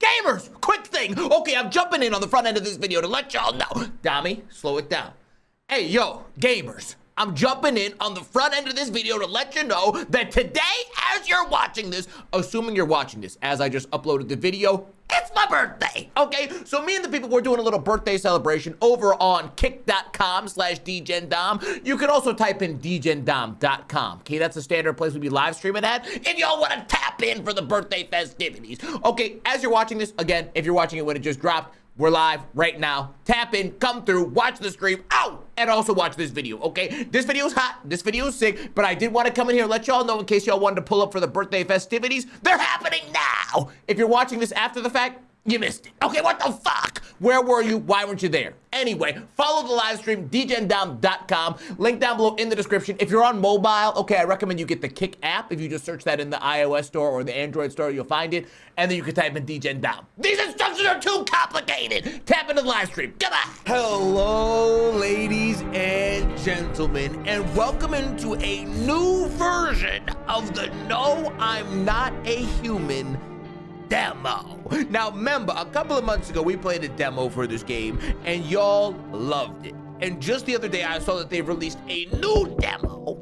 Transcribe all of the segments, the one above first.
Gamers, quick thing. Okay, I'm jumping in on the front end of this video to let y'all know. Dami, slow it down. Hey, yo, gamers. I'm jumping in on the front end of this video to let you know that today, as you're watching this, assuming you're watching this as I just uploaded the video, it's my birthday, okay? So me and the people, we're doing a little birthday celebration over on kick.com/dgendom. You can also type in dgendom.com, okay? That's a standard place we'll be live streaming at if y'all want to tap in for the birthday festivities. Okay, as you're watching this, again, if you're watching it when it just dropped, we're live right now. Tap in, come through, watch the stream, and also watch this video, okay? This video is hot, this video is sick, but I did want to come in here and let y'all know in case y'all wanted to pull up for the birthday festivities. They're happening now. If you're watching this after the fact, you missed it. Okay, what the fuck? Where were you? Why weren't you there? Anyway, follow the live stream, dgendom.com. Link down below in the description. If you're on mobile, okay, I recommend you get the Kick app. If you just search that in the iOS store or the Android store, you'll find it. And then you can type in dgendom. These instructions are too complicated. Tap into the live stream. Come on. Hello, ladies and gentlemen, and welcome into a new version of the No, I'm Not a Human demo. Now remember, a couple of months ago we played a demo for this game and y'all loved it. And just the other day I saw that they've released a new demo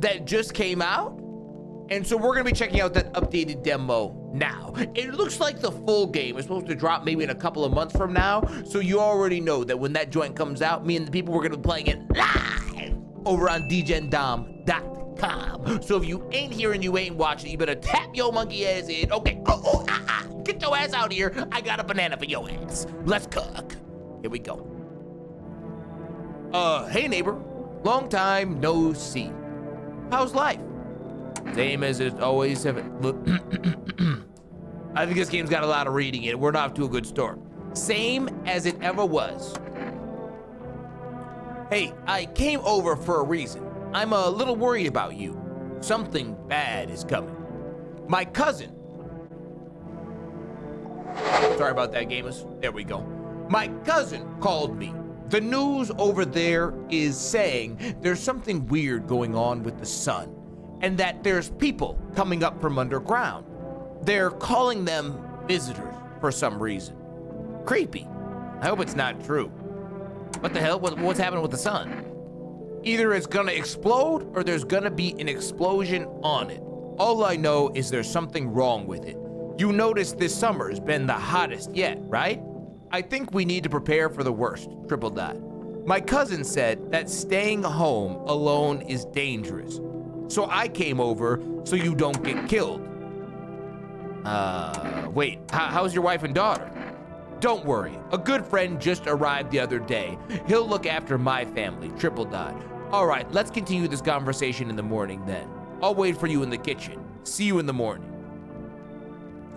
that just came out. And so we're gonna be checking out that updated demo now. It looks like the full game is supposed to drop maybe in a couple of months from now. So you already know that when that joint comes out, me and the people, we're gonna be playing it live over on dgendom.com. So if you ain't here and you ain't watching, you better tap your monkey ass in. Okay, get your ass out here. I got a banana for your ass. Let's cook. Here we go. Hey neighbor, long time no see. How's life? Same as it always have. I think this game's got a lot of reading in it. We're not off to a good start. Same as it ever was. Hey, I came over for a reason. I'm a little worried about you. Something bad is coming. My cousin. Sorry about that, gamers. There we go. My cousin called me. The news over there is saying there's something weird going on with the sun, and that there's people coming up from underground. They're calling them visitors for some reason. Creepy. I hope it's not true. What the hell? What's happening with the sun? Either it's gonna explode or there's gonna be an explosion on it. All I know is there's something wrong with it. You notice this summer's been the hottest yet, right? I think we need to prepare for the worst, triple dot. My cousin said that staying home alone is dangerous. So I came over so you don't get killed. Wait, how's your wife and daughter? Don't worry, a good friend just arrived the other day. He'll look after my family, triple dot. All right, let's continue this conversation in the morning then. I'll wait for you in the kitchen. See you in the morning.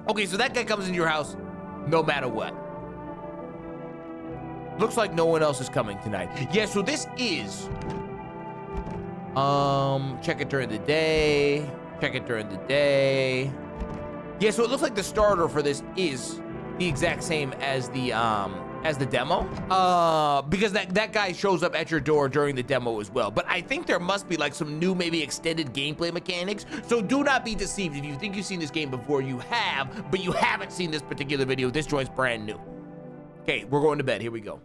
Okay, so that guy comes into your house no matter what. Looks like no one else is coming tonight. Yeah, so this is, check it during the day. Check it during the day. Yeah, so it looks like the starter for this is the exact same as the demo, because that guy shows up at your door during the demo as well. But I think there must be like some new, maybe extended gameplay mechanics. So do not be deceived if you think you've seen this game before. You have, but you haven't seen this particular video. This joint's brand new. Okay, we're going to bed. Here we go.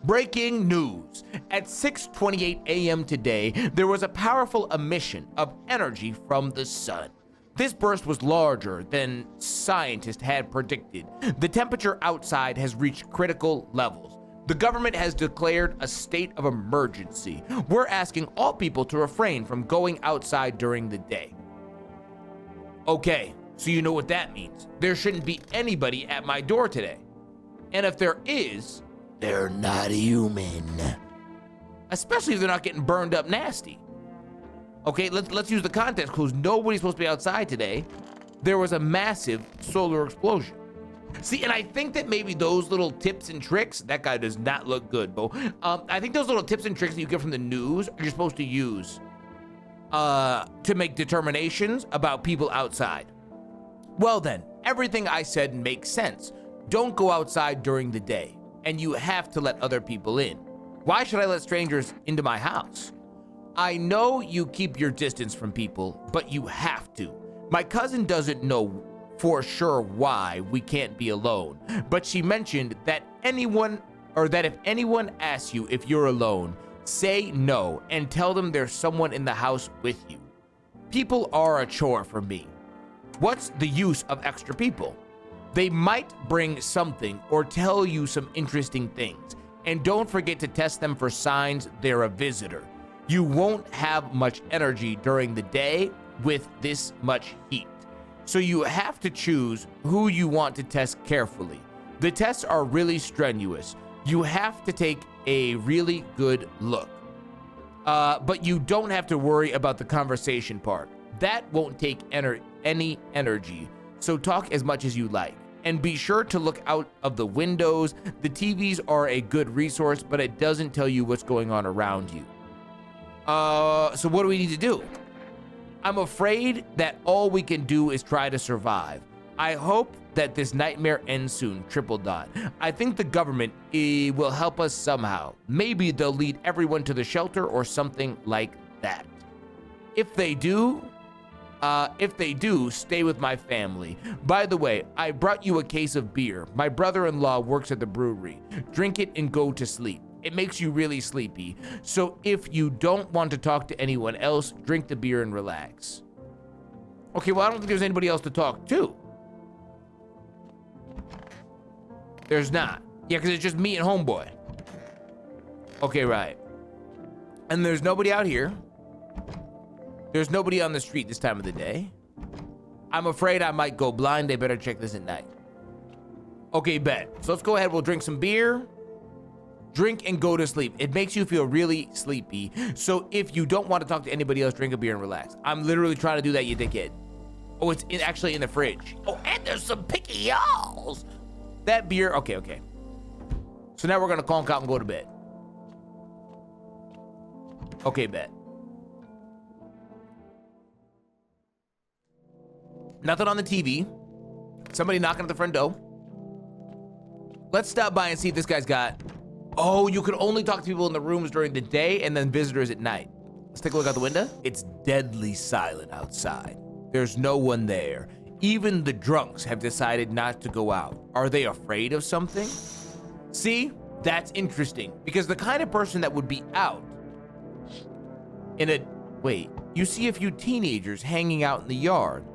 Breaking news. At 6:28 a.m. today, there was a powerful emission of energy from the sun. This burst was larger than scientists had predicted. The temperature outside has reached critical levels. The government has declared a state of emergency. We're asking all people to refrain from going outside during the day. Okay, so you know what that means. There shouldn't be anybody at my door today. And if there is, they're not human. Especially if they're not getting burned up nasty. Okay, let's use the context clues. Nobody's supposed to be outside today. There was a massive solar explosion. See, and I think that maybe those little tips and tricks, that guy does not look good, Bo. I think those little tips and tricks that you get from the news, you're supposed to use to make determinations about people outside. Well then, everything I said makes sense. Don't go outside during the day, and you have to let other people in. Why should I let strangers into my house? I know you keep your distance from people, but you have to. My cousin doesn't know for sure why we can't be alone, but she mentioned that if anyone asks you if you're alone, say no and tell them there's someone in the house with you. People are a chore for me. What's the use of extra people? They might bring something or tell you some interesting things. And don't forget to test them for signs they're a visitor. You won't have much energy during the day with this much heat. So you have to choose who you want to test carefully. The tests are really strenuous. You have to take a really good look. But you don't have to worry about the conversation part. That won't take any energy. So talk as much as you like. And be sure to look out of the windows. The TVs are a good resource, but it doesn't tell you what's going on around you. So what do we need to do? I'm afraid that all we can do is try to survive. I hope that this nightmare ends soon, Triple Dot. I think the government will help us somehow. Maybe they'll lead everyone to the shelter or something like that. If they do, stay with my family. By the way, I brought you a case of beer. My brother-in-law works at the brewery. Drink it and go to sleep. It makes you really sleepy. So if you don't want to talk to anyone else, drink the beer and relax. Okay, well, I don't think there's anybody else to talk to. There's not. Yeah, because it's just me and homeboy. Okay, right. And there's nobody out here. There's nobody on the street this time of the day. I'm afraid I might go blind. They better check this at night. Okay, bet. So let's go ahead. We'll drink some beer. Drink and go to sleep. It makes you feel really sleepy. So if you don't want to talk to anybody else, drink a beer and relax. I'm literally trying to do that, you dickhead. Oh, it's actually in the fridge. Oh, and there's some picky y'alls. That beer. Okay. So now we're going to conk out and go to bed. Okay, bet. Nothing on the TV. Somebody knocking at the front door. Let's stop by and see if this guy's got... Oh, you can only talk to people in the rooms during the day and then visitors at night. Let's take a look out the window. It's deadly silent outside. There's no one there. Even the drunks have decided not to go out. Are they afraid of something? See, that's interesting because the kind of person that would be out in a... Wait, you see a few teenagers hanging out in the yard.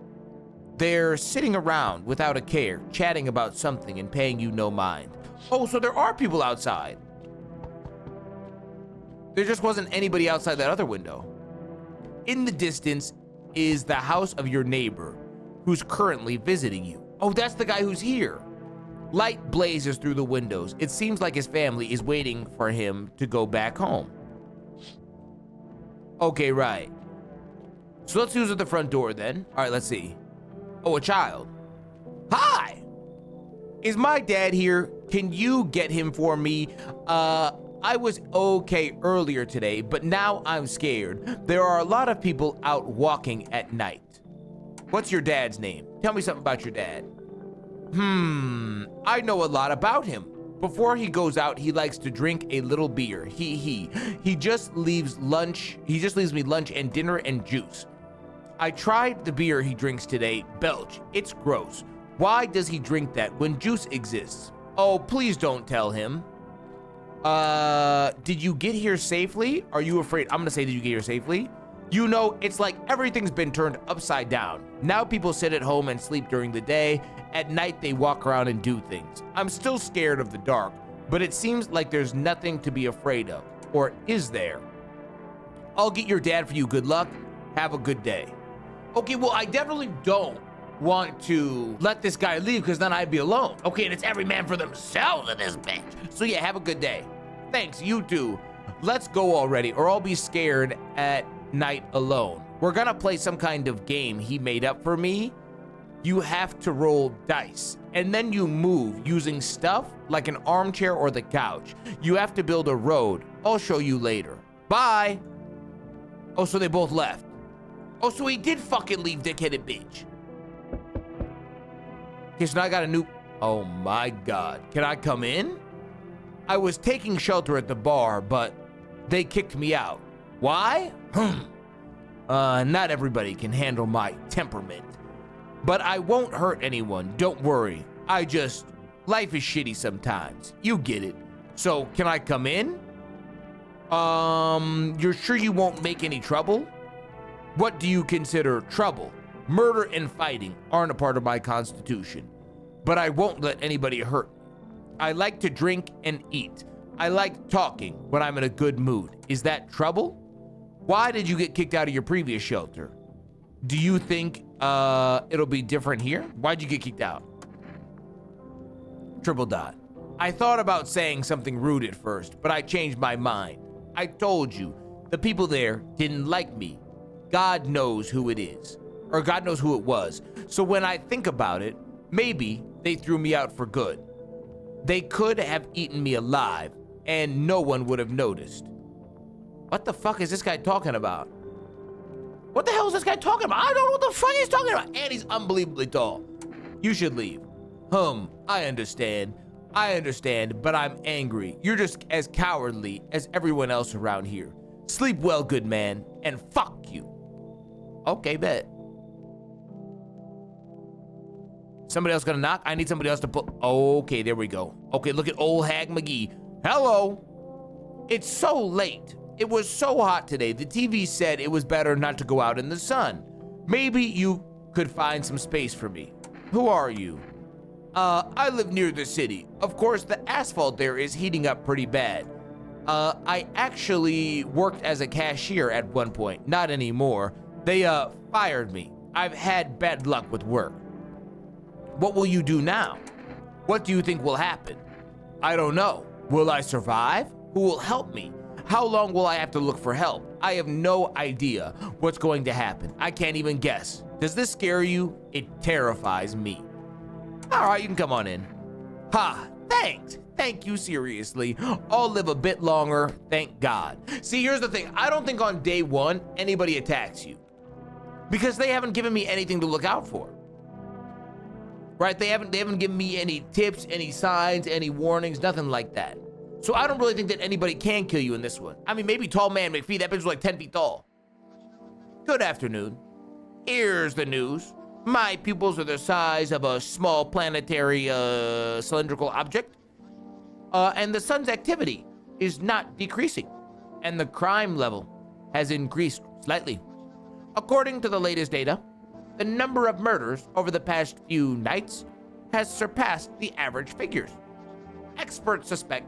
They're sitting around without a care, chatting about something and paying you no mind. Oh, so there are people outside. There just wasn't anybody outside that other window. In the distance is the house of your neighbor who's currently visiting you. Oh, that's the guy who's here. Light blazes through the windows. It seems like his family is waiting for him to go back home. Okay, right. So let's use at the front door then. All right, let's see. Oh, a child. Hi! Is my dad here? Can you get him for me? I was okay earlier today, but now I'm scared. There are a lot of people out walking at night. What's your dad's name? Tell me something about your dad. I know a lot about him. Before he goes out, he likes to drink a little beer. He just leaves me lunch and dinner and juice. I tried the beer he drinks today, Belch. It's gross. Why does he drink that when juice exists? Oh, please don't tell him. Did you get here safely? Are you afraid? I'm gonna say, did you get here safely? You know, it's like everything's been turned upside down. Now people sit at home and sleep during the day. At night, they walk around and do things. I'm still scared of the dark, but it seems like there's nothing to be afraid of. Or is there? I'll get your dad for you. Good luck. Have a good day. Okay, well, I definitely don't want to let this guy leave because then I'd be alone. Okay, and it's every man for themselves in this bitch. So yeah, have a good day. Thanks, you too. Let's go already or I'll be scared at night alone. We're gonna play some kind of game he made up for me. You have to roll dice and then you move using stuff like an armchair or the couch. You have to build a road. I'll show you later. Bye. Oh, so they both left. Oh, so he did fucking leave, dickheaded bitch. Okay, so now I got a new... Oh my God. Can I come in? I was taking shelter at the bar, but they kicked me out. Why? Not everybody can handle my temperament. But I won't hurt anyone, don't worry. Life is shitty sometimes. You get it. So, can I come in? You're sure you won't make any trouble? What do you consider trouble? Murder and fighting aren't a part of my constitution. But I won't let anybody hurt me. I like to drink and eat. I like talking when I'm in a good mood. Is that trouble? Why did you get kicked out of your previous shelter? Do you think it'll be different here? Why'd you get kicked out? Triple dot. I thought about saying something rude at first, but I changed my mind. I told you, the people there didn't like me. God knows who it is, or God knows who it was. So when I think about it, maybe they threw me out for good. They could have eaten me alive, and no one would have noticed. What the fuck is this guy talking about? What the hell is this guy talking about? I don't know what the fuck he's talking about. And he's unbelievably tall. You should leave. I understand. But I'm angry. You're just as cowardly as everyone else around here. Sleep well, good man, and fuck you. Okay, bet. Somebody else gonna knock? I need somebody else to put. Okay, there we go. Okay, look at old Hag McGee. Hello. It's so late. It was so hot today. The TV said it was better not to go out in the sun. Maybe you could find some space for me. Who are you? I live near the city. Of course, the asphalt there is heating up pretty bad. I actually worked as a cashier at one point. Not anymore. They, fired me. I've had bad luck with work. What will you do now? What do you think will happen? I don't know. Will I survive? Who will help me? How long will I have to look for help? I have no idea what's going to happen. I can't even guess. Does this scare you? It terrifies me. All right, you can come on in. Ha, thanks. Thank you, seriously. I'll live a bit longer, thank God. See, here's the thing. I don't think on day one, anybody attacks you. Because they haven't given me anything to look out for. Right? They haven't given me any tips, any signs, any warnings, nothing like that. So I don't really think that anybody can kill you in this one. I mean, maybe tall man McPhee, that bitch was like 10 feet tall. Good afternoon. Here's the news. My pupils are the size of a small planetary cylindrical object. And the sun's activity is not decreasing. And the crime level has increased slightly. According to the latest data, the number of murders over the past few nights has surpassed the average figures. Experts suspect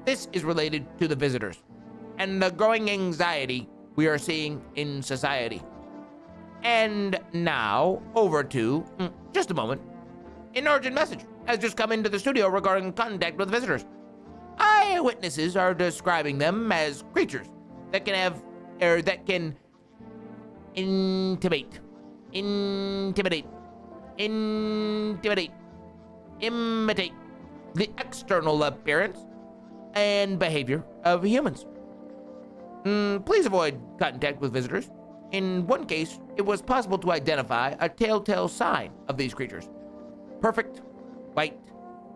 this is related to the visitors and the growing anxiety we are seeing in society. And now, over to, just a moment, an urgent message has just come into the studio regarding contact with visitors. Eyewitnesses are describing them as creatures that can intimidate, imitate the external appearance and behavior of humans. Please avoid contact with visitors. In one case, it was possible to identify a telltale sign of these creatures. Perfect white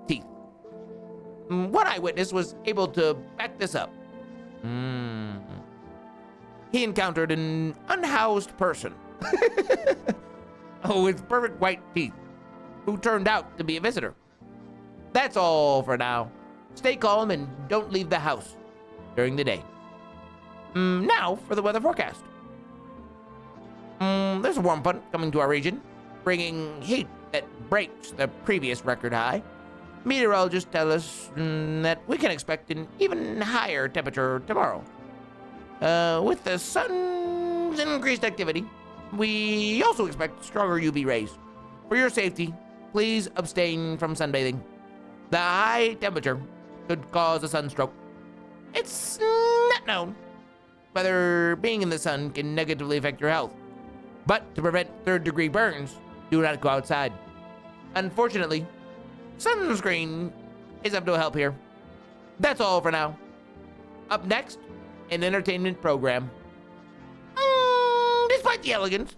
teeth. One eyewitness was able to back this up. He encountered an unhoused person with perfect white teeth who turned out to be a visitor. That's all for now. Stay calm and don't leave the house during the day. Now for the weather forecast. There's a warm front coming to our region, bringing heat that breaks the previous record high. Meteorologists tell us that we can expect an even higher temperature tomorrow. With the sun's increased activity, we also expect stronger UV rays. For your safety, please abstain from sunbathing. The high temperature could cause a sunstroke. It's not known whether being in the sun can negatively affect your health. But to prevent third-degree burns, do not go outside. Unfortunately, sunscreen is of no help here. That's all for now. Up next, an entertainment program. Despite the elegance,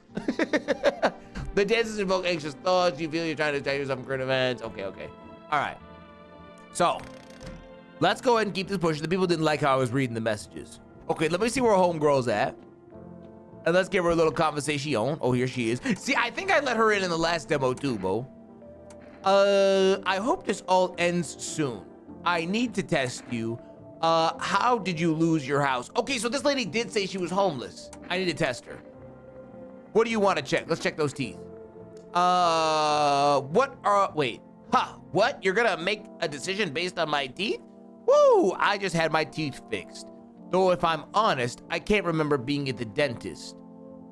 the dances invoke anxious thoughts. You feel you're trying to tell yourself current events. Okay. All right. So, let's go ahead and keep this pushing. The people didn't like how I was reading the messages. Okay, let me see where homegirl's at. And let's give her a little conversation. Oh, here she is. See, I think I let her in the last demo too, Bo. I hope this all ends soon. I need to test you. How did you lose your house? Okay, so this lady did say she was homeless. I need to test her. What do you want to check? Let's check those teeth. Wait. What? You're gonna make a decision based on my teeth? Woo! I just had my teeth fixed. Though if I'm honest, I can't remember being at the dentist.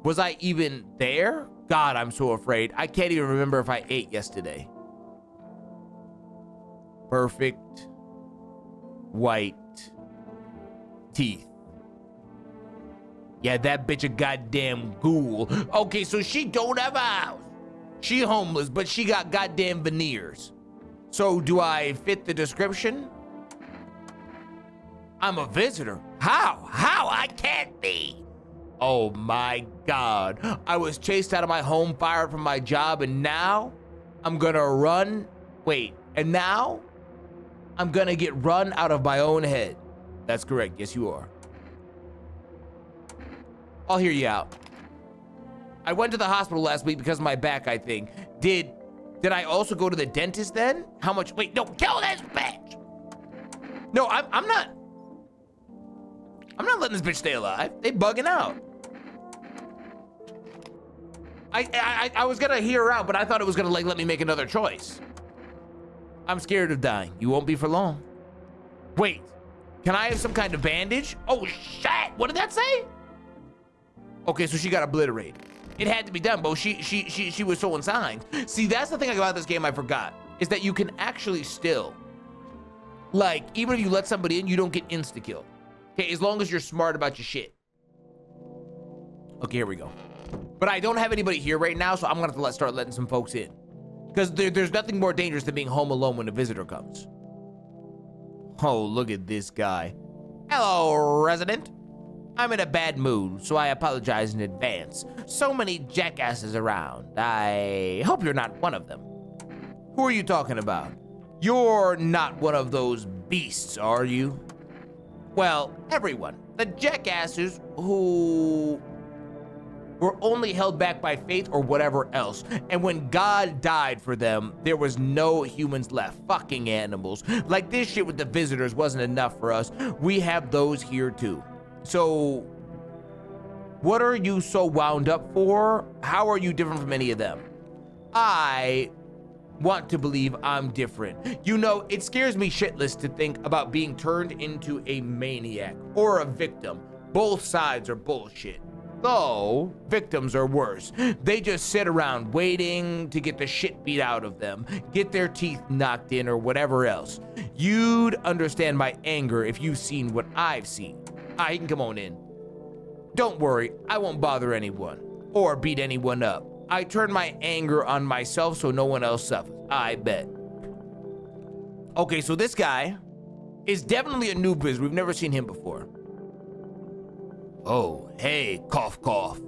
Was I even there? God, I'm so afraid. I can't even remember if I ate yesterday. Perfect white teeth. Yeah, that bitch a goddamn ghoul. Okay, so she don't have a house. She homeless, but she got goddamn veneers. So do I fit the description? I'm a visitor. How? I can't be. Oh my God. I was chased out of my home, fired from my job, and now I'm gonna run. Wait, and now I'm gonna get run out of my own head. That's correct. Yes, you are. I'll hear you out. I went to the hospital last week because of my back, I think. Did I also go to the dentist then? How much? Wait, no, kill this bitch. No, I'm not letting this bitch stay alive. They bugging out. I was gonna hear her out, but I thought it was gonna let me make another choice. I'm scared of dying. You won't be for long. Wait, can I have some kind of bandage? Oh shit, what did that say? Okay, so she got obliterated. It had to be done, but she was showing signs. See, that's the thing about this game I forgot, is that you can actually still, like, even if you let somebody in, you don't get insta-kill. Okay, as long as you're smart about your shit. Okay, here we go. But I don't have anybody here right now, so I'm gonna have to start letting some folks in. Because there's nothing more dangerous than being home alone when a visitor comes. Oh, look at this guy. Hello, resident. I'm in a bad mood, so I apologize in advance. So many jackasses around. I hope you're not one of them. Who are you talking about? You're not one of those beasts, are you? Well, everyone. The jackasses who were only held back by faith or whatever else. And when God died for them, there was no humans left. Fucking animals. Like this shit with the visitors wasn't enough for us. We have those here too. So, what are you so wound up for? How are you different from any of them? I want to believe I'm different. You know, it scares me shitless to think about being turned into a maniac or a victim. Both sides are bullshit. Though, victims are worse. They just sit around waiting to get the shit beat out of them, get their teeth knocked in or whatever else. You'd understand my anger if you've seen what I've seen. He can come on in. Don't worry, I won't bother anyone or beat anyone up. I turn my anger on myself so no one else suffers. I bet. Okay, so this guy is definitely a new visitor. We've never seen him before. Oh, hey, cough, cough.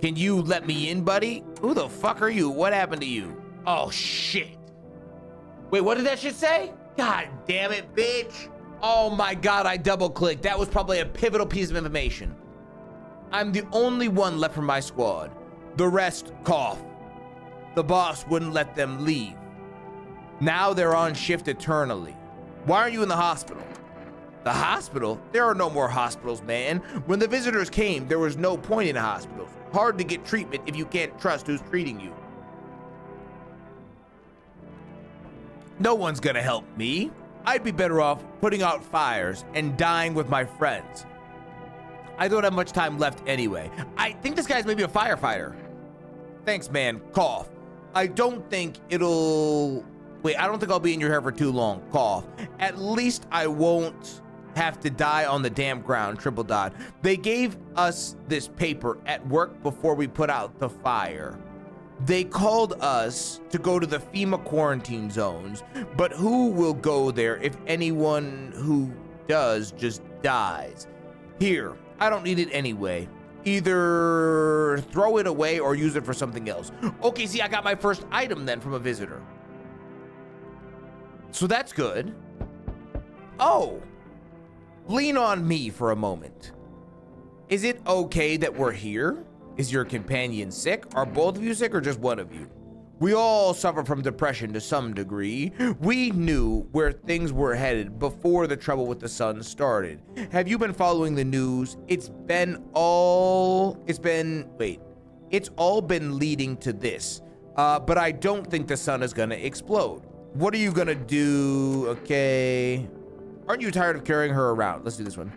Can you let me in, buddy? Who the fuck are you? What happened to you? Oh, shit. Wait, what did that shit say? God damn it, bitch. Oh my God, I double clicked. That was probably a pivotal piece of information. I'm the only one left from my squad. The rest cough. The boss wouldn't let them leave. Now they're on shift eternally. Why are you in the hospital? The hospital? There are no more hospitals, man. When the visitors came, there was no point in hospitals. Hard to get treatment if you can't trust who's treating you. No one's gonna help me. I'd be better off putting out fires and dying with my friends. I don't have much time left anyway. I think this guy's maybe a firefighter. Thanks, man. Cough. I don't think it'll... Wait, I don't think I'll be in your hair for too long. Cough. At least I won't have to die on the damn ground. Triple dot. They gave us this paper at work before we put out the fire. They called us to go to the FEMA quarantine zones, but who will go there if anyone who does just dies? Here, I don't need it anyway. Either throw it away or use it for something else. Okay, see, I got my first item then from a visitor. So that's good. Oh, lean on me for a moment. Is it okay that we're here? Is your companion sick? Are both of you sick or just one of you? We all suffer from depression to some degree. We knew where things were headed before the trouble with the sun started. Have you been following the news? It's all been leading to this. But I don't think the sun is gonna explode. What are you gonna do? Okay. Aren't you tired of carrying her around? Let's do this one.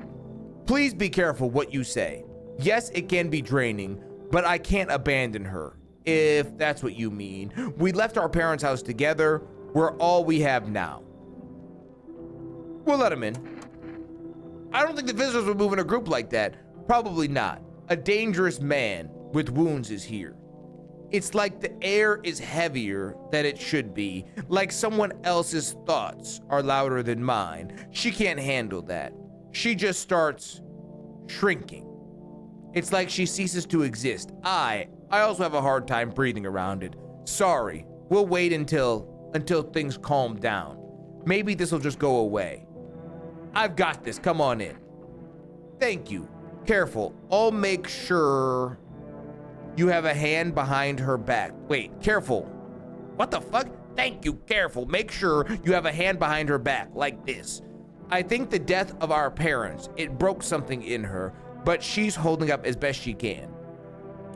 Please be careful what you say. Yes, it can be draining, but I can't abandon her, if that's what you mean. We left our parents' house together. We're all we have now. We'll let him in. I don't think the visitors would move in a group like that. Probably not. A dangerous man with wounds is here. It's like the air is heavier than it should be, like someone else's thoughts are louder than mine. She can't handle that. She just starts shrinking. It's like she ceases to exist. I also have a hard time breathing around it. Sorry, we'll wait until things calm down. Maybe this will just go away. I've got this, come on in. Thank you. Careful, I'll make sure you have a hand behind her back. Wait, careful. What the fuck? Thank you, careful. Make sure you have a hand behind her back, like this. I think the death of our parents, it broke something in her, but she's holding up as best she can.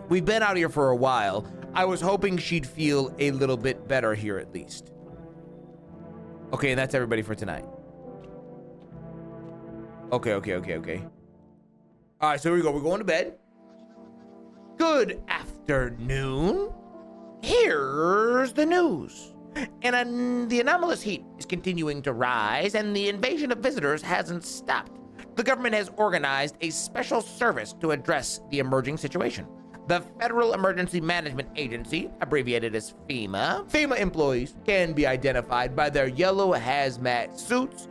We've been out here for a while. I was hoping she'd feel a little bit better here at least. Okay, and that's everybody for tonight. Okay. All right, so here we go. We're going to bed. Good afternoon. Here's the news. And the anomalous heat is continuing to rise, and the invasion of visitors hasn't stopped. The government has organized a special service to address the emerging situation. The Federal Emergency Management Agency, abbreviated as FEMA. FEMA employees can be identified by their yellow hazmat suits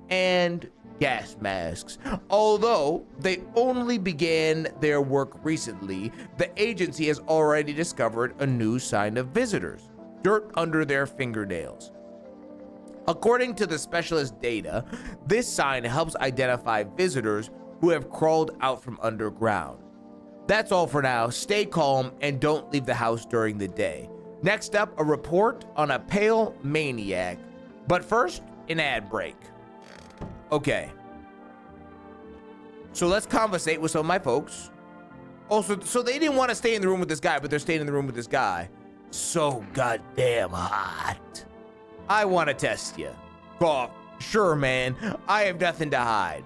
and gas masks. Although they only began their work recently, the agency has already discovered a new sign of visitors: dirt under their fingernails. According to the specialist data, this sign helps identify visitors who have crawled out from underground. That's all for now. Stay calm and don't leave the house during the day. Next up, a report on a pale maniac. But first, an ad break. Okay. So let's conversate with some of my folks. Also, so they didn't want to stay in the room with this guy, but they're staying in the room with this guy. So goddamn hot. I want to test you. Cough. Sure, man. I have nothing to hide.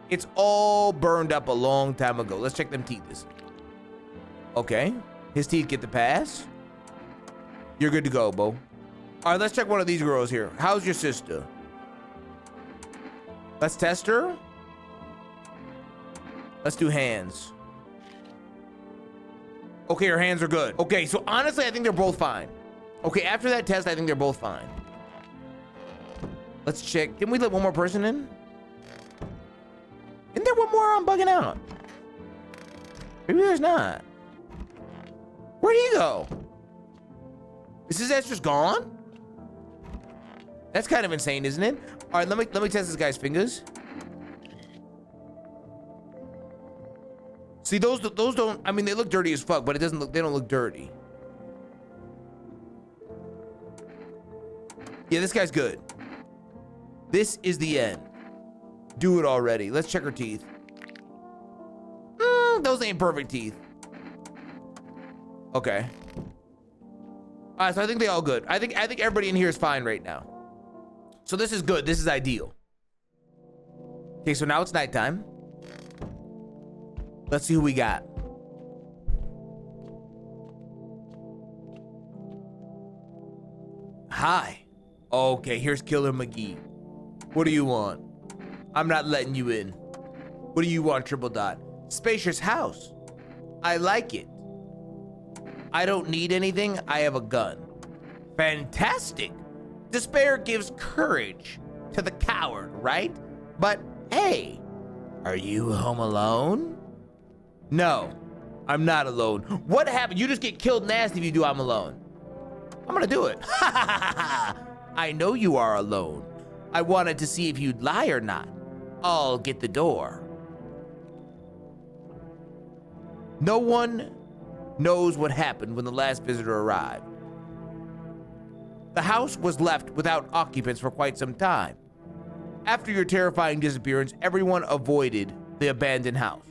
It's all burned up a long time ago. Let's check them teeth. Okay. His teeth get the pass. You're good to go, Bo. All right, let's check one of these girls here. How's your sister? Let's test her. Let's do hands. Okay, her hands are good. Okay, so honestly, I think they're both fine. Okay, after that test, I think they're both fine. Let's check. Can we let one more person in? Isn't there one more? I'm bugging out. Maybe there's not. Where'd he go? Is his ass just gone? That's kind of insane, isn't it? All right, let me test this guy's fingers. See, those don't, I mean, they look dirty as fuck, but they don't look dirty. Yeah, this guy's good. This is the end. Do it already. Let's check her teeth. Those ain't perfect teeth. Okay. All right, so I think they all good. I think everybody in here is fine right now. So this is good. This is ideal. Okay, so now it's nighttime. Let's see who we got. Hi. Okay, here's Killer McGee. What do you want? I'm not letting you in. What do you want, Triple Dot? Spacious house. I like it. I don't need anything. I have a gun. Fantastic. Despair gives courage to the coward, right? But hey, are you home alone? No, I'm not alone. What happened? You just get killed nasty if you do I'm alone. I'm gonna do it. I know you are alone. I wanted to see if you'd lie or not. I'll get the door. No one knows what happened when the last visitor arrived. The house was left without occupants for quite some time. After your terrifying disappearance, everyone avoided the abandoned house.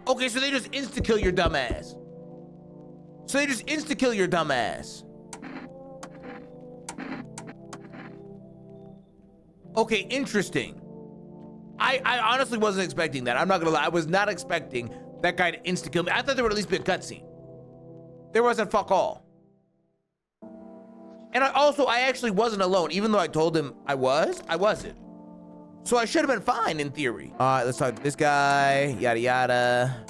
Okay, so they just insta-kill your dumb ass. Okay, interesting. I honestly wasn't expecting that. I'm not gonna lie. I was not expecting that guy to insta-kill me. I thought there would at least be a cutscene. There wasn't fuck all. And I actually wasn't alone. Even though I told him I wasn't. So I should have been fine in theory. All right, let's talk to this guy, yada, yada.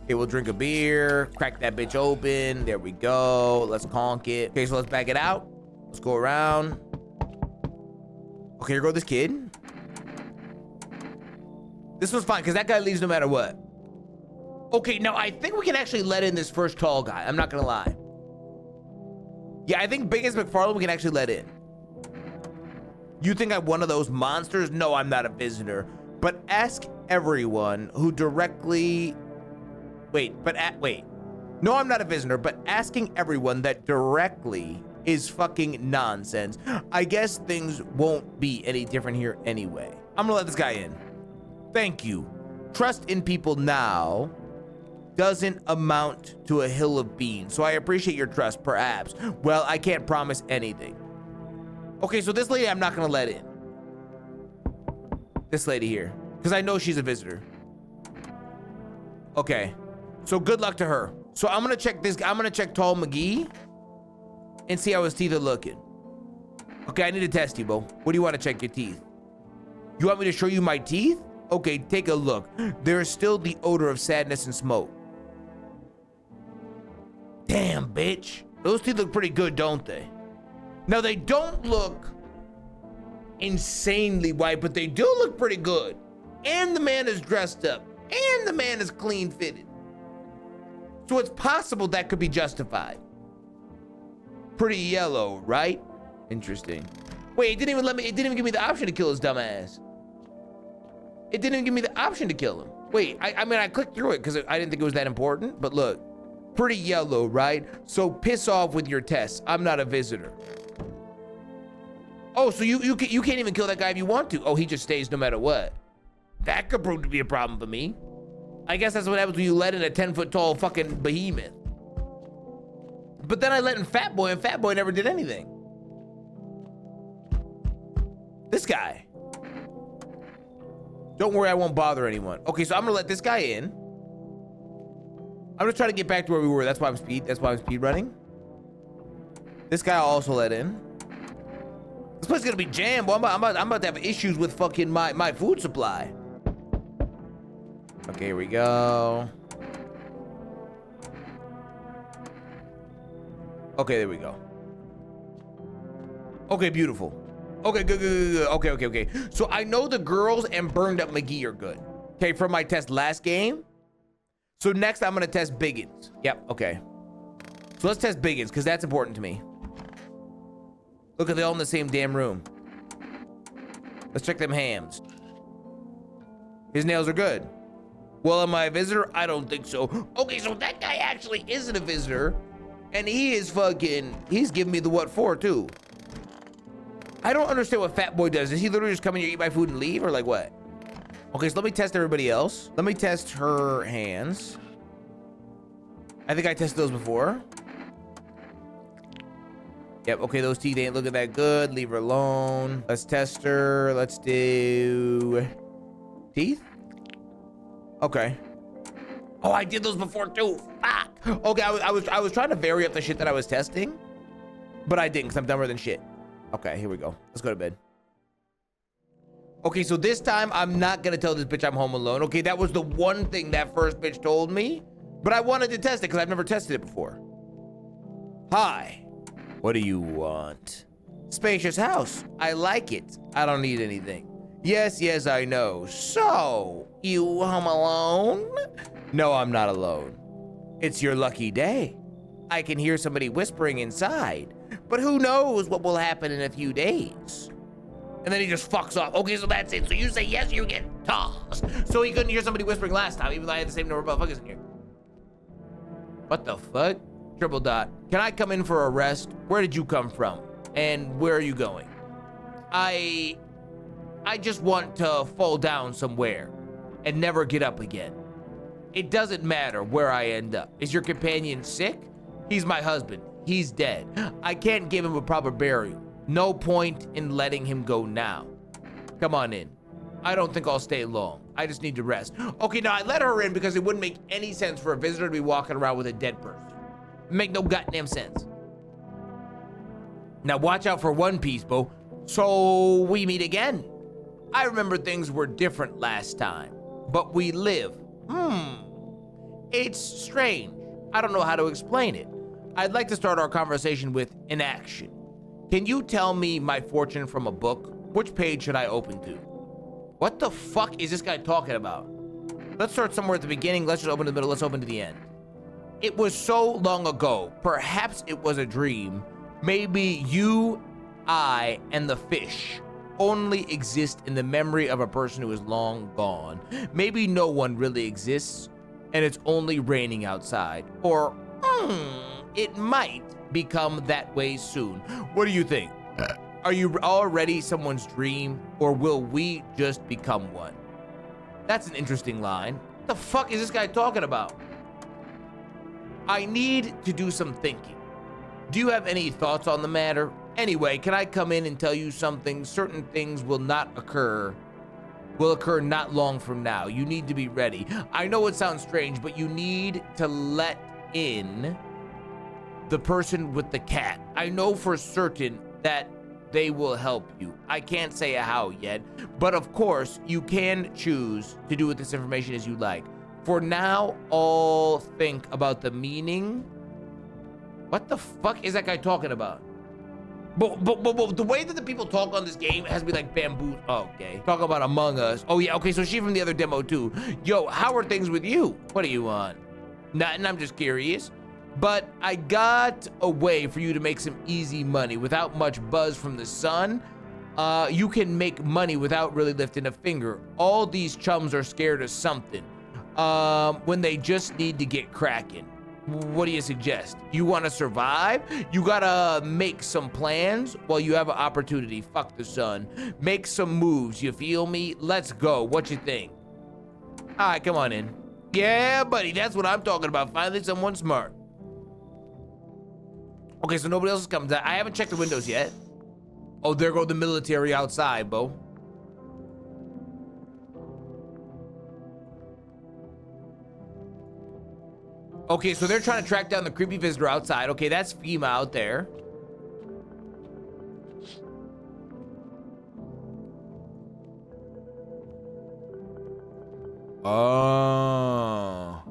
Okay, we'll drink a beer, crack that bitch open. There we go, let's conk it. Okay, so let's back it out. Let's go around. Okay, here goes this kid. This was fine, because that guy leaves no matter what. Okay, now I think we can actually let in this first tall guy. I'm not gonna lie. Yeah, I think Biggest McFarlane we can actually let in. You think I'm one of those monsters? No, I'm not a visitor. But ask everyone who directly... Wait. No, I'm not a visitor, but asking everyone that directly is fucking nonsense. I guess things won't be any different here anyway. I'm gonna let this guy in. Thank you. Trust in people now doesn't amount to a hill of beans, so I appreciate your trust, perhaps. Well, I can't promise anything. Okay, so this lady I'm not gonna let in. This lady here, because I know she's a visitor. Okay, so good luck to her. So I'm gonna check this. I'm gonna check Tall McGee and see how his teeth are looking. Okay, I need to test you, Bo. What do you want to check your teeth? You want me to show you my teeth? Okay, take a look. There is still the odor of sadness and smoke. Damn, bitch. Those teeth look pretty good, don't they? Now, they don't look insanely white, but they do look pretty good. And the man is dressed up. And the man is clean fitted. So it's possible that could be justified. Pretty yellow, right? Interesting. Wait, it didn't even give me the option to kill his dumb ass. It didn't even give me the option to kill him. Wait, I mean, I clicked through it because I didn't think it was that important, but look. Pretty yellow, right? So piss off with your tests. I'm not a visitor. Oh, so you can't even kill that guy if you want to. Oh, he just stays no matter what. That could prove to be a problem for me. I guess that's what happens when you let in a 10-foot tall fucking behemoth. But then I let in Fat Boy, and Fat Boy never did anything. This guy. Don't worry, I won't bother anyone. Okay, so I'm gonna let this guy in. I'm gonna try to get back to where we were. That's why I'm speed running. This guy I'll also let in. This place is gonna be jammed. Well, I'm about to have issues with fucking my food supply. Okay, here we go. Okay, there we go. Okay, beautiful. Okay, good. Okay. So I know the girls and Burned Up McGee are good. Okay, from my test last game. So next I'm gonna test Biggins. Yep, okay. So let's test Biggins, because that's important to me. Look, they're all in the same damn room. Let's check them hams. His nails are good. Well, am I a visitor? I don't think so. Okay, so that guy actually isn't a visitor. And he is he's giving me the what for, too. I don't understand what Fat Boy does. Does he literally just come in here, eat my food, and leave, or like what? Okay, so let me test everybody else. Let me test her hands. I think I tested those before. Yep, okay, those teeth ain't looking that good. Leave her alone. Let's test her. Let's do teeth. Okay. Oh, I did those before too. Fuck. Okay, I was trying to vary up the shit that I was testing, but I didn't because I'm dumber than shit. Okay, here we go. Let's go to bed. Okay, so this time I'm not gonna tell this bitch I'm home alone. Okay, that was the one thing that first bitch told me, but I wanted to test it because I've never tested it before. Hi. What do you want? Spacious house. I like it. I don't need anything. Yes, yes, I know. So, you home alone? No, I'm not alone. It's your lucky day. I can hear somebody whispering inside, but who knows what will happen in a few days. And then he just fucks off. Okay, so that's it. So you say yes, you get tossed. So he couldn't hear somebody whispering last time, even though I had the same number of motherfuckers in here. What the fuck? Triple dot. Can I come in for a rest? Where did you come from? And where are you going? I just want to fall down somewhere and never get up again. It doesn't matter where I end up. Is your companion sick? He's my husband. He's dead. I can't give him a proper burial. No point in letting him go now. Come on in. I don't think I'll stay long. I just need to rest. Okay, now I let her in because it wouldn't make any sense for a visitor to be walking around with a dead person. Make no goddamn sense. Now watch out for One Piece, Bo. So we meet again. I remember things were different last time, but we live. It's strange. I don't know how to explain it. I'd like to start our conversation with an action. Can you tell me my fortune from a book? Which page should I open to? What the fuck is this guy talking about? Let's start somewhere at the beginning. Let's just open to the middle. Let's open to the end. It was so long ago. Perhaps it was a dream. Maybe you, I, and the fish only exist in the memory of a person who is long gone. Maybe no one really exists, and it's only raining outside. Or, it might become that way soon. What do you think? Are you already someone's dream, or will we just become one? That's an interesting line. What the fuck is this guy talking about? I need to do some thinking. Do you have any thoughts on the matter? Anyway, can I come in and tell you something? Certain things will occur not long from now. You need to be ready. I know it sounds strange, but you need to let in the person with the cat. I know for certain that they will help you. I can't say how yet, but of course, you can choose to do with this information as you like. For now, I'll think about the meaning. What the fuck is that guy talking about? But the way that the people talk on this game has to be like bamboo. Oh, okay. Talk about Among Us. Oh, yeah. Okay, so she from the other demo, too. Yo, how are things with you? What do you want? Nothing. I'm just curious. But I got a way for you to make some easy money without much buzz from the sun. You can make money without really lifting a finger. All these chums are scared of something when they just need to get cracking. What do you suggest? You want to survive? You gotta make some plans while you have an opportunity. Fuck the sun. Make some moves, you feel me? Let's go. What you think? All right, come on in. Yeah, buddy, that's what I'm talking about. Finally, someone smart. Okay, so nobody else has come. I haven't checked the windows yet. Oh, there go the military outside, Bo. Okay, so they're trying to track down the creepy visitor outside. Okay, that's FEMA out there. Oh.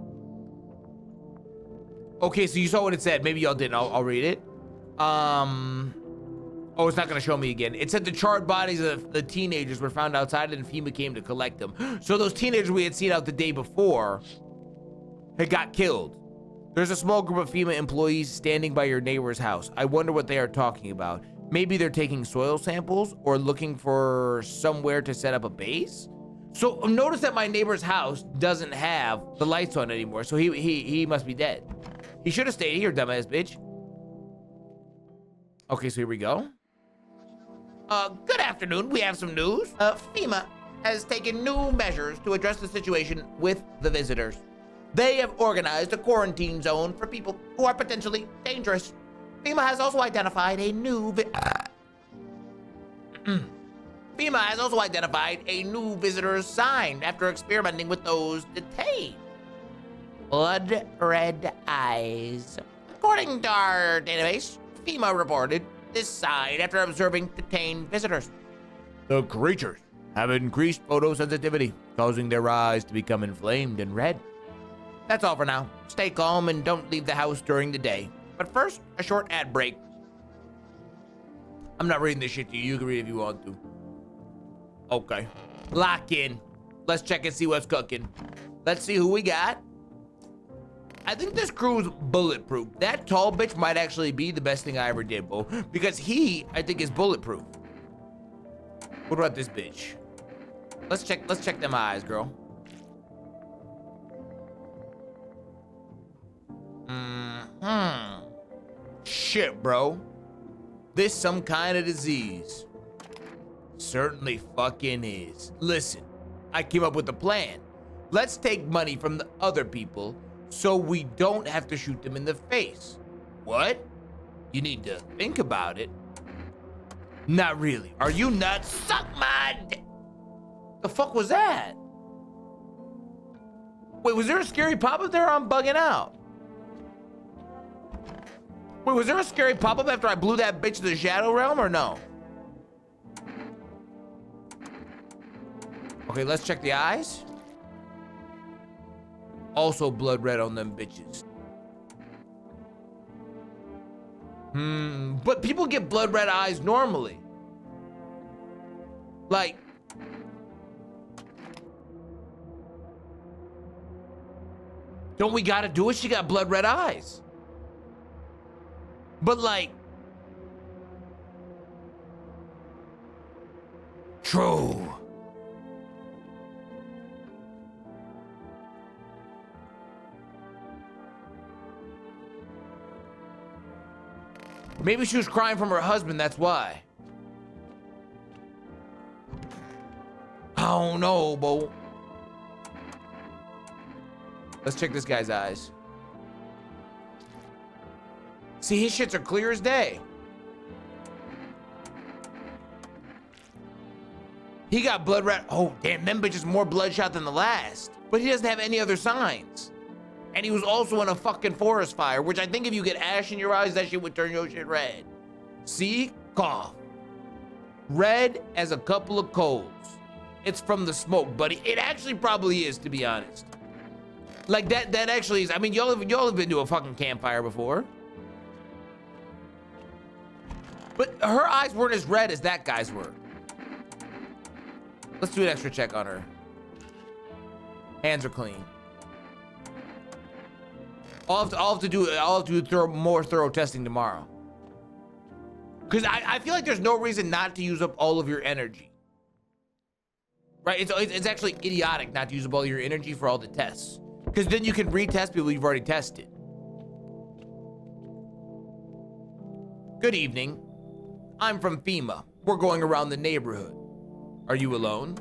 Okay, so you saw what it said. Maybe y'all didn't. I'll read it. Oh, it's not gonna show me again. It said the charred bodies of the teenagers were found outside and FEMA came to collect them. So those teenagers we had seen out the day before had got killed. There's a small group of FEMA employees standing by your neighbor's house. I wonder what they are talking about. Maybe they're taking soil samples or looking for somewhere to set up a base. So notice that my neighbor's house doesn't have the lights on anymore. So he must be dead. He should have stayed here, dumbass bitch. Okay, so here we go. Good afternoon. We have some news. FEMA has taken new measures to address the situation with the visitors. They have organized a quarantine zone for people who are potentially dangerous. FEMA has also identified a new visitor's sign after experimenting with those detained. Blood red eyes. According to our database, FEMA reported this sign after observing detained visitors. The creatures have increased photosensitivity, causing their eyes to become inflamed and red. That's all for now. Stay calm and don't leave the house during the day. But first, a short ad break. I'm not reading this shit to you. You can read it if you want to. Okay. Lock in. Let's check and see what's cooking. Let's see who we got. I think this crew's bulletproof. That tall bitch might actually be the best thing I ever did, bro. Because he, I think, is bulletproof. What about this bitch? Let's check them eyes, girl. Shit, bro. This some kind of disease. Certainly fucking is. Listen, I came up with a plan. Let's take money from the other people so we don't have to shoot them in the face. What? You need to think about it. Not really. Are you nuts? Suck my dick. The fuck was that? Wait, was there a scary pop-up there? I'm bugging out. Wait, was there a scary pop-up after I blew that bitch to the Shadow Realm or no? Okay, let's check the eyes. Also blood red on them bitches. But people get blood red eyes normally. Like, don't we gotta do it? She got blood red eyes. But like, true. Maybe she was crying from her husband, that's why. I don't know, Bo. Let's check this guy's eyes. See, his shits are clear as day. He got blood red. Oh, damn, them bitches more bloodshot than the last. But he doesn't have any other signs. And he was also in a fucking forest fire, which I think if you get ash in your eyes, that shit would turn your shit red. See? Cough. Red as a couple of coals. It's from the smoke, buddy. It actually probably is, to be honest. Like, that actually is. I mean, y'all have been to a fucking campfire before. But her eyes weren't as red as that guy's were. Let's do an extra check on her. Hands are clean. I'll have to do more thorough testing tomorrow. Because I feel like there's no reason not to use up all of your energy. Right? It's actually idiotic not to use up all your energy for all the tests. Because then you can retest people you've already tested. Good evening. I'm from FEMA. We're going around the neighborhood. Are you alone?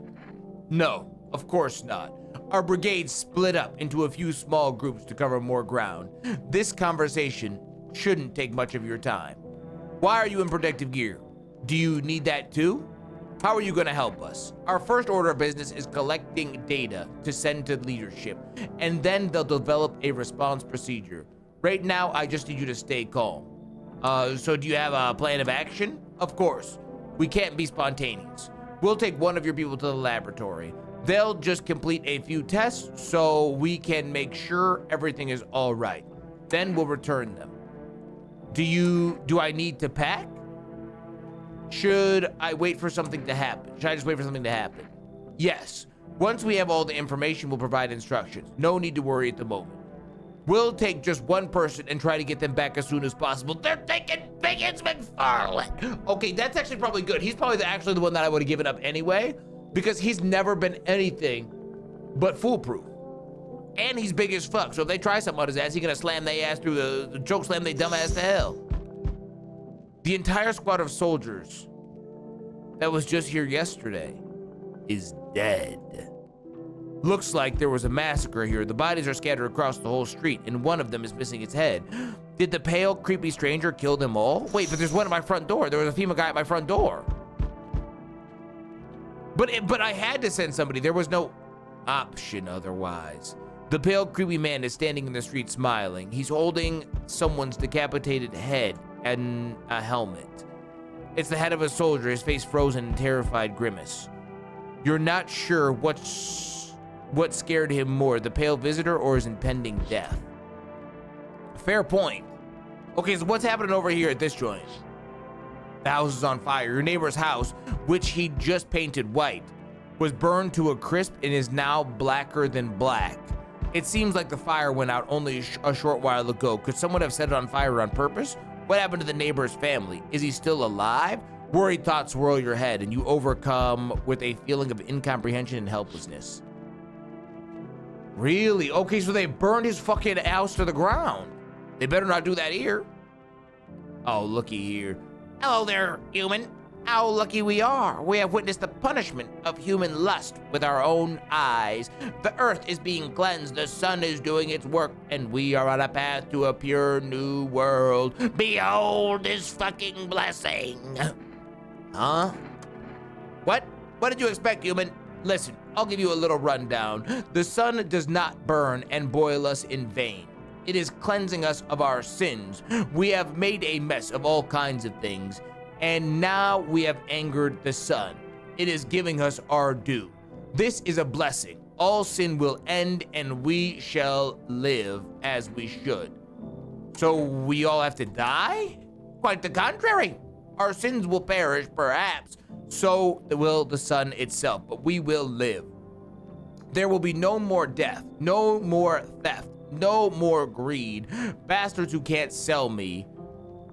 No, of course not. Our brigade split up into a few small groups to cover more ground. This conversation shouldn't take much of your time. Why are you in protective gear? Do you need that too? How are you going to help us? Our first order of business is collecting data to send to leadership, and then they'll develop a response procedure. Right now, I just need you to stay calm. So do you have a plan of action? Of course. We can't be spontaneous. We'll take one of your people to the laboratory. They'll just complete a few tests so we can make sure everything is all right. Then we'll return them. Do I need to pack? Should I wait for something to happen? Should I just wait for something to happen? Yes. Once we have all the information, we'll provide instructions. No need to worry at the moment. We'll take just one person and try to get them back as soon as possible. They're taking Biggins McFarlane. Okay, that's actually probably good. He's probably actually the one that I would have given up anyway, because he's never been anything but foolproof. And he's big as fuck. So if they try something on his ass, he's gonna slam their ass through the choke slam they dumbass to hell. The entire squad of soldiers that was just here yesterday is dead. Looks like there was a massacre here. The bodies are scattered across the whole street, and one of them is missing its head. Did the pale, creepy stranger kill them all? Wait, but there's one at my front door. There was a FEMA guy at my front door. But I had to send somebody. There was no option otherwise. The pale, creepy man is standing in the street smiling. He's holding someone's decapitated head and a helmet. It's the head of a soldier, his face frozen in terrified grimace. You're not sure what scared him more, the pale visitor or his impending death? Fair point. Okay, so what's happening over here at this joint? The house is on fire. Your neighbor's house, which he just painted white, was burned to a crisp and is now blacker than black. It seems like the fire went out only a short while ago. Could someone have set it on fire on purpose? What happened to the neighbor's family? Is he still alive? Worried thoughts swirl your head and you overcome with a feeling of incomprehension and helplessness. Really? Okay, so they burned his fucking house to the ground. They better not do that here. Oh, looky here. Hello there, human. How lucky we are. We have witnessed the punishment of human lust with our own eyes. The earth is being cleansed, the sun is doing its work, and we are on a path to a pure new world. Behold this fucking blessing. Huh? What? What did you expect, human? Listen, I'll give you a little rundown. The sun does not burn and boil us in vain. It is cleansing us of our sins. We have made a mess of all kinds of things, and now we have angered the sun. It is giving us our due. This is a blessing. All sin will end, and we shall live as we should. So we all have to die? Quite the contrary. Our sins will perish, perhaps. So will the sun itself, but we will live. There will be no more death, no more theft, no more greed. Bastards who can't sell me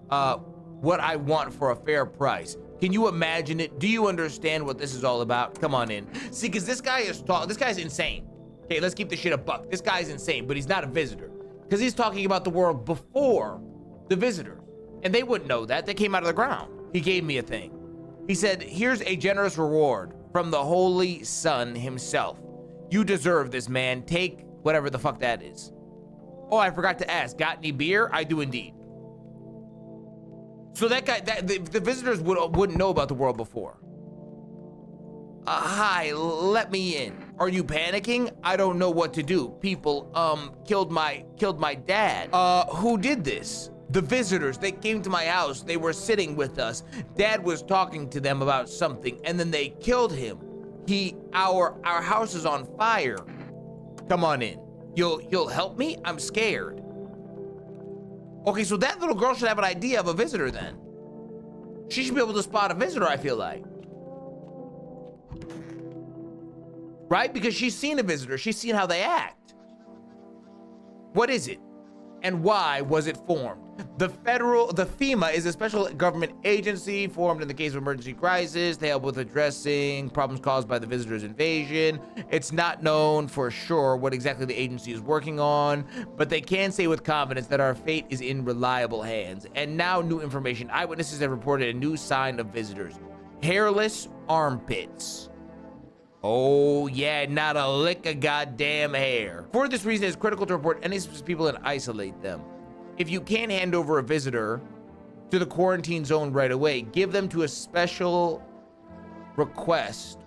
what I want for a fair price. Can you imagine it? Do you understand what this is all about? Come on in. See, because this guy is this guy's insane. Okay, let's keep this shit a buck. This guy's insane, but he's not a visitor. Because he's talking about the world before the visitors. And they wouldn't know that. They came out of the ground. He gave me a thing. He said, here's a generous reward from the Holy Son himself. You deserve this, man. Take whatever the fuck that is. Oh, I forgot to ask. Got any beer? I do indeed. So that guy, the visitors wouldn't know about the world before. Hi, let me in. Are you panicking? I don't know what to do. People, killed my dad. Who did this? The visitors, they came to my house. They were sitting with us. Dad was talking to them about something, and then they killed him. Our house is on fire. Come on in. You'll help me? I'm scared. Okay, so that little girl should have an idea of a visitor then. She should be able to spot a visitor, I feel like. Right? Because she's seen a visitor. She's seen how they act. What is it? And why was it formed? The FEMA is a special government agency formed in the case of emergency crisis. They help with addressing problems caused by the visitor's invasion. It's not known for sure what exactly the agency is working on, but they can say with confidence that our fate is in reliable hands. And now new information. Eyewitnesses have reported a new sign of visitors. Hairless armpits. Oh yeah, not a lick of goddamn hair. For this reason, it's critical to report any suspicious people and isolate them. If you can't hand over a visitor to the quarantine zone right away, give them a special request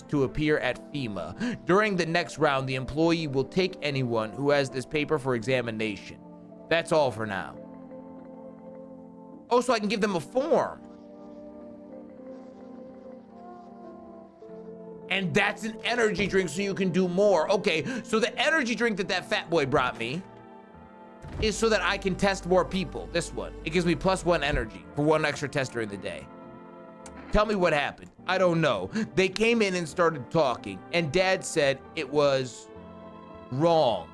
to appear at FEMA. During the next round, the employee will take anyone who has this paper for examination. That's all for now. Oh, so I can give them a form. And that's an energy drink so you can do more. Okay, so the energy drink that fat boy brought me is so that I can test more people. This one, it gives me +1 energy for 1 extra test during the day. Tell me what happened. I don't know. They came in and started talking, and Dad said it was wrong.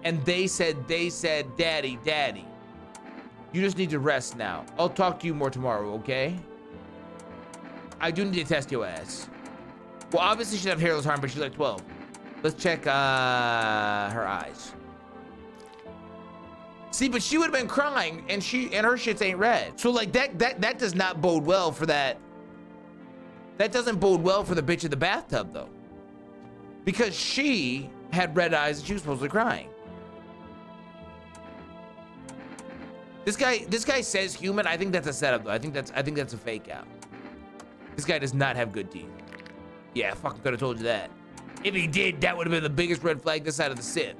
And they said, Daddy, you just need to rest now. I'll talk to you more tomorrow, okay? I do need to test your ass. Well, obviously she'd have hairless arm, but she's like 12. Let's check her eyes. See, but she would have been crying, and her shits ain't red. So like that does not bode well for that. That doesn't bode well for the bitch in the bathtub though, because she had red eyes and she was supposedly crying. This guy says human. I think that's a setup though. I think that's a fake out. This guy does not have good teeth. Yeah, I fucking could have told you that. If he did, that would have been the biggest red flag this side of the sit.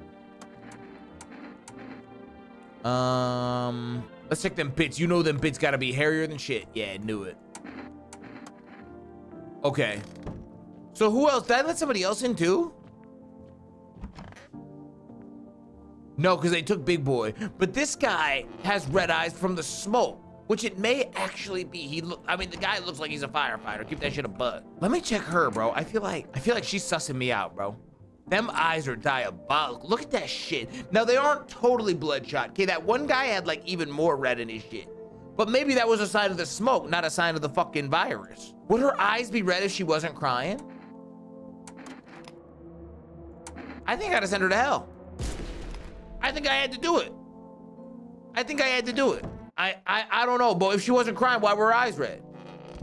Let's check them bits. You know them bits gotta be hairier than shit. Yeah, knew it. Okay. So who else? Did I let somebody else in too? No, because they took Big Boy. But this guy has red eyes from the smoke, which it may actually be. I mean, the guy looks like he's a firefighter. Keep that shit a bug. Let me check her, bro. I feel like she's sussing me out, bro. Them eyes are diabolical. Look at that shit. Now, they aren't totally bloodshot. Okay, that one guy had like even more red in his shit. But maybe that was a sign of the smoke, not a sign of the fucking virus. Would her eyes be red if she wasn't crying? I think I gotta send her to hell. I think I had to do it. I don't know, but if she wasn't crying, why were her eyes red?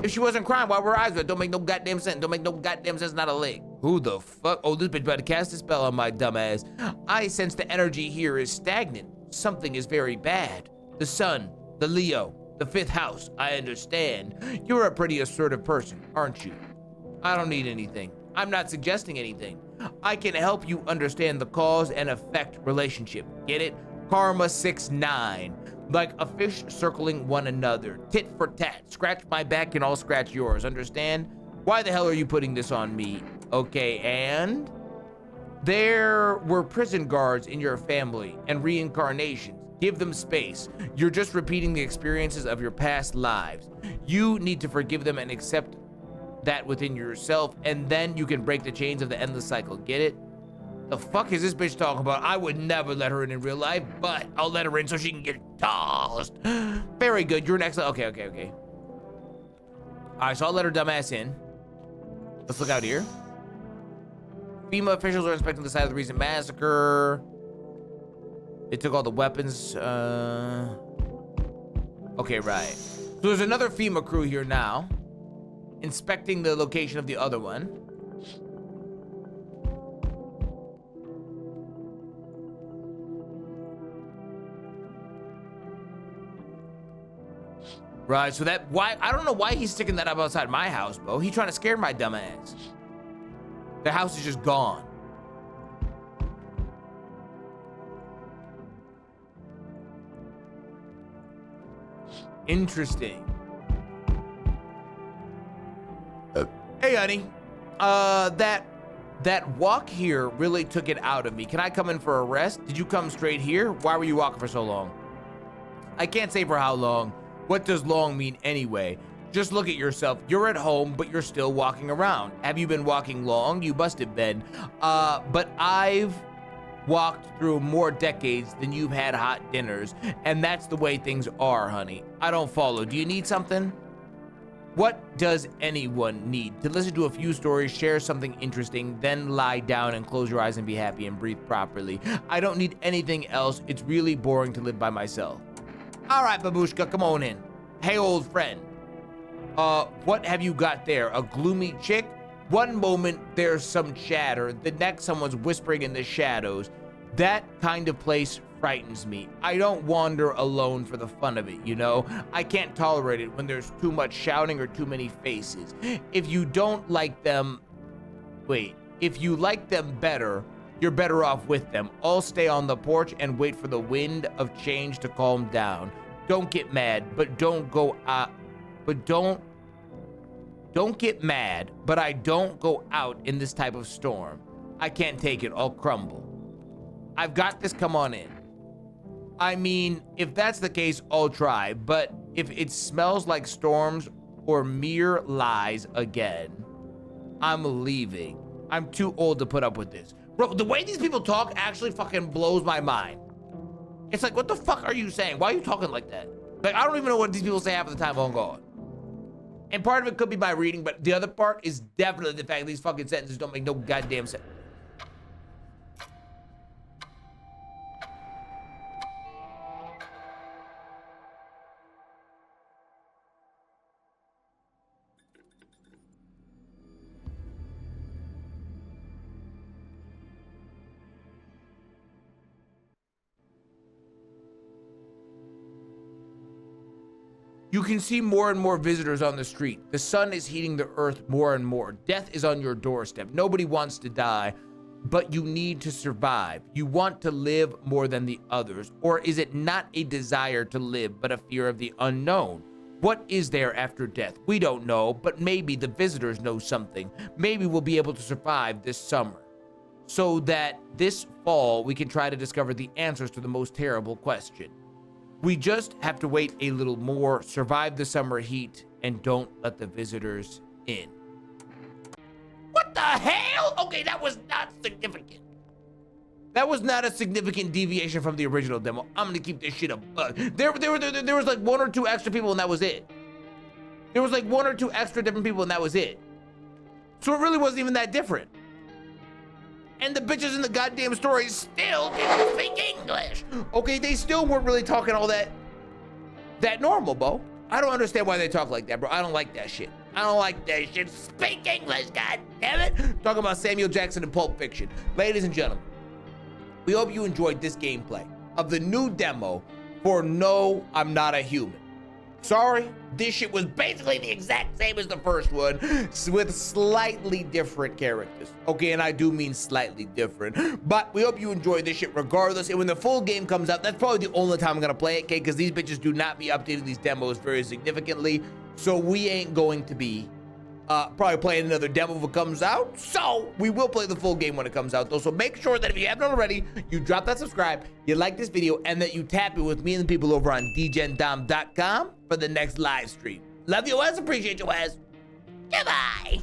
If she wasn't crying, why were her eyes red? Don't make no goddamn sense. Don't make no goddamn sense, not a leg. Who the fuck? Oh, this bitch about to cast a spell on my dumb ass. I sense the energy here is stagnant. Something is very bad. The sun, the Leo, the fifth house. I understand. You're a pretty assertive person, aren't you? I don't need anything. I'm not suggesting anything. I can help you understand the cause and effect relationship. Get it? Karma 6-9. Like a fish circling one another. Tit for tat. Scratch my back and I'll scratch yours. Understand? Why the hell are you putting this on me? Okay, and? There were prison guards in your family and reincarnations. Give them space. You're just repeating the experiences of your past lives. You need to forgive them and accept that within yourself, and then you can break the chains of the endless cycle. Get it? The fuck is this bitch talking about? I would never let her in real life, but I'll let her in so she can get tossed. Very good. You're next. Okay. All right, so I'll let her dumbass in. Let's look out here. FEMA officials are inspecting the site of the recent massacre. They took all the weapons. Okay, right. So there's another FEMA crew here now, inspecting the location of the other one. Right, so I don't know why he's sticking that up outside my house, bro. He's trying to scare my dumb ass. The house is just gone. Interesting. Hey, honey. That walk here really took it out of me. Can I come in for a rest? Did you come straight here? Why were you walking for so long? I can't say for how long. What does long mean anyway? Just look at yourself. You're at home, but you're still walking around. Have you been walking long? You must have been. But I've walked through more decades than you've had hot dinners, and that's the way things are, honey. I don't follow. Do you need something? What does anyone need? To listen to a few stories, share something interesting, then lie down and close your eyes and be happy and breathe properly. I don't need anything else. It's really boring to live by myself. All right, babushka, come on in. Hey, old friend. What have you got there? A gloomy chick? One moment there's some chatter, the next someone's whispering in the shadows. That kind of place frightens me. I don't wander alone for the fun of it, you know? I can't tolerate it when there's too much shouting or too many faces. If you don't like them... Wait. If you like them better, you're better off with them. I'll stay on the porch and wait for the wind of change to calm down. Don't get mad, but don't go out... Don't get mad, but I don't go out in this type of storm. I can't take it. I'll crumble. I've got this. Come on in. I mean, if that's the case, I'll try. But if it smells like storms or mere lies again, I'm leaving. I'm too old to put up with this. Bro, the way these people talk actually fucking blows my mind. It's like, what the fuck are you saying? Why are you talking like that? Like, I don't even know what these people say half of the time on God. And part of it could be my reading, but the other part is definitely the fact that these fucking sentences don't make no goddamn sense. You can see more and more visitors on the street. The sun is heating the earth more and more. Death is on your doorstep. Nobody wants to die, but you need to survive. You want to live more than the others. Or is it not a desire to live, but a fear of the unknown? What is there after death? We don't know, but maybe the visitors know something. Maybe we'll be able to survive this summer. so that this fall we can try to discover the answers to the most terrible question. We just have to wait a little more, survive the summer heat, and don't let the visitors in. What the hell? Okay, that was not significant. That was not a significant deviation from the original demo. I'm gonna keep this shit up. There was like 1 or 2 extra people and that was it. There was like 1 or 2 extra different people and that was it. So it really wasn't even that different. And the bitches in the goddamn story still didn't speak English. Okay, they still weren't really talking all that normal, Bo. I don't understand why they talk like that, bro. I don't like that shit. I don't like that shit. Speak English, god damn it. Talking about Samuel Jackson and Pulp Fiction. Ladies and gentlemen, we hope you enjoyed this gameplay of the new demo for No, I'm Not a Human. Sorry, this shit was basically the exact same as the first one with slightly different characters. Okay, and I do mean slightly different. But we hope you enjoyed this shit regardless. And when the full game comes out, that's probably the only time I'm gonna play it, okay? Because these bitches do not be updating these demos very significantly. So we ain't going to be probably playing another demo if it comes out. So we will play the full game when it comes out, though. So make sure that if you haven't already, you drop that subscribe, you like this video, and that you tap it with me and the people over on dgendom.com for the next live stream. Love you, Wes. Appreciate you, Wes. Goodbye.